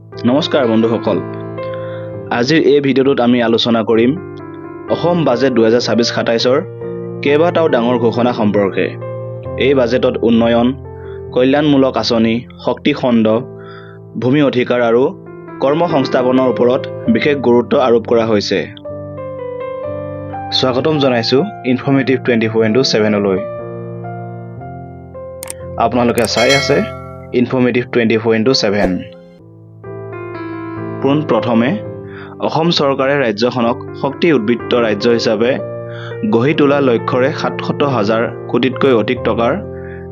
নমস্কাৰ বন্ধুসকল, আজিৰ এই ভিডিঅ'টোত আমি আলোচনা কৰিম অসম বাজেট 2026-27ৰ কেইবাটাও ডাঙৰ ঘোষণা সম্পৰ্কে। এই বাজেটত উন্নয়ন, কল্যাণমূলক আঁচনি, শক্তি খণ্ড, ভূমি অধিকাৰ আৰু কৰ্মসংস্থাপনৰ ওপৰত বিশেষ গুৰুত্ব আৰোপ কৰা হৈছে। স্বাগতম জনাইছোঁ ইনফৰ্মেটিভ 24/7লৈ। আপোনালোকে চাই আছে ইনফৰ্মেটিভ 24/7। পোনপ্ৰথমে অসম চৰকাৰে ৰাজ্যখনক শক্তি উদ্বৃত্ত ৰাজ্য হিচাপে গঢ়ি তোলাৰ লক্ষ্যৰে 77,000 কোটিতকৈ অধিক টকাৰ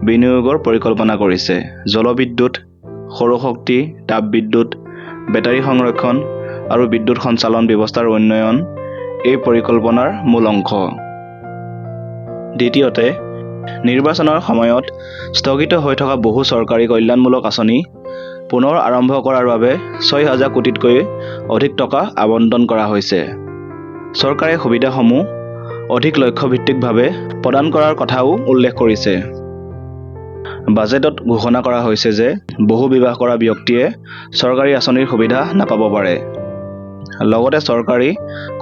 বিনিয়োগৰ পৰিকল্পনা কৰিছে। জলবিদ্যুৎ, সৌৰশক্তি, তাপবিদ্যুৎ, বেটাৰী সংৰক্ষণ আৰু বিদ্যুৎ সঞ্চালন ব্যৱস্থাৰ উন্নয়ন এই পৰিকল্পনাৰ মূল অংশ। দ্বিতীয়তে, নিৰ্বাচনৰ সময়ত স্থগিত হৈ থকা বহু চৰকাৰী কল্যাণমূলক আঁচনি পুনৰ আৰম্ভ কৰাৰ বাবে 6,000 কোটিতকৈ অধিক টকা আবণ্টন কৰা হৈছে। চৰকাৰে সুবিধাসমূহ অধিক লক্ষ্যভিত্তিকভাৱে প্ৰদান কৰাৰ কথাও উল্লেখ কৰিছে। বাজেটত ঘোষণা কৰা হৈছে যে বহু বিবাহ কৰা ব্যক্তিয়ে চৰকাৰী আঁচনিৰ সুবিধা নাপাব পাৰে। লগতে চৰকাৰী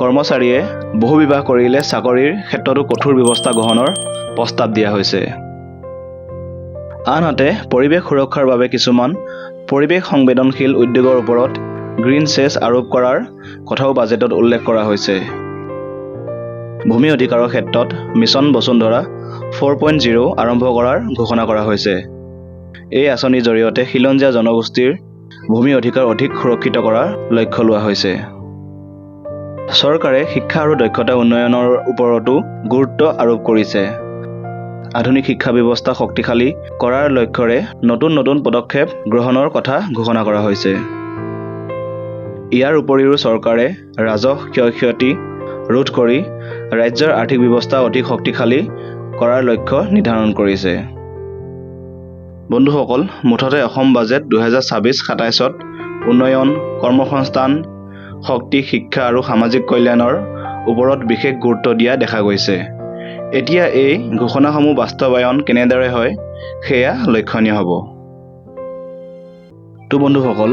কৰ্মচাৰীয়ে বহু বিবাহ কৰিলে চাকৰিৰ ক্ষেত্ৰতো কঠোৰ ব্যৱস্থা গ্ৰহণৰ প্ৰস্তাৱ দিয়া হৈছে। আনহাতে পৰিৱেশ সুৰক্ষাৰ বাবে কিছুমান পৰিৱেশ সংবেদনশীল উদ্যোগৰ ওপৰত গ্ৰীণ চেছ আৰোপ কৰাৰ কথাও বাজেটত উল্লেখ কৰা হৈছে। ভূমি অধিকাৰৰ ক্ষেত্ৰত মিছন বসুন্ধৰা 4.0 আৰম্ভ কৰাৰ ঘোষণা কৰা হৈছে। এই আঁচনিৰ জৰিয়তে খিলঞ্জীয়া জনগোষ্ঠীৰ ভূমি অধিকাৰ অধিক সুৰক্ষিত কৰাৰ লক্ষ্য লোৱা হৈছে। চৰকাৰে শিক্ষা আৰু দক্ষতা উন্নয়নৰ ওপৰতো গুৰুত্ব আৰোপ কৰিছে। আধুনিক শিক্ষা ব্যৱস্থা শক্তিশালী কৰাৰ লক্ষ্যৰে নতুন পদক্ষেপ গ্ৰহণৰ কথা ঘোষণা কৰা হৈছে। ইয়াৰ উপৰিও চৰকাৰে ৰাজহ ক্ষয়-ক্ষতি ৰোধ কৰি ৰাজ্যৰ আৰ্থিক ব্যৱস্থা অধিক শক্তিশালী কৰাৰ লক্ষ্য নিৰ্ধাৰণ কৰিছে। বন্ধুসকল, মুঠতে অসম বাজেট 2026-27ত উন্নয়ন, কৰ্মসংস্থান, শক্তি, শিক্ষা আৰু সামাজিক কল্যাণৰ ওপৰত বিশেষ গুৰুত্ব দিয়া দেখা গৈছে। এতিয়া এই ঘোষণাসমূহ বাস্তৱায়ন কেনেদৰে হয় সেয়া লক্ষণীয় হ'ব। তো বন্ধুসকল,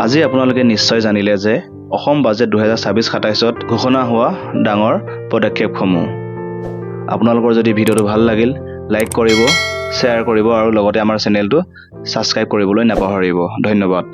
আজি আপোনালোকে নিশ্চয় জানিলে যে অসম বাজেট 2026-27ত ঘোষণা হোৱা ডাঙৰ পদক্ষেপসমূহ। আপোনালোকৰ যদি ভিডিঅ'টো ভাল লাগিল, লাইক কৰিব, শ্বেয়াৰ কৰিব আৰু লগতে আমাৰ চেনেলটো ছাবস্ক্ৰাইব কৰিবলৈ নাপাহৰিব। ধন্যবাদ।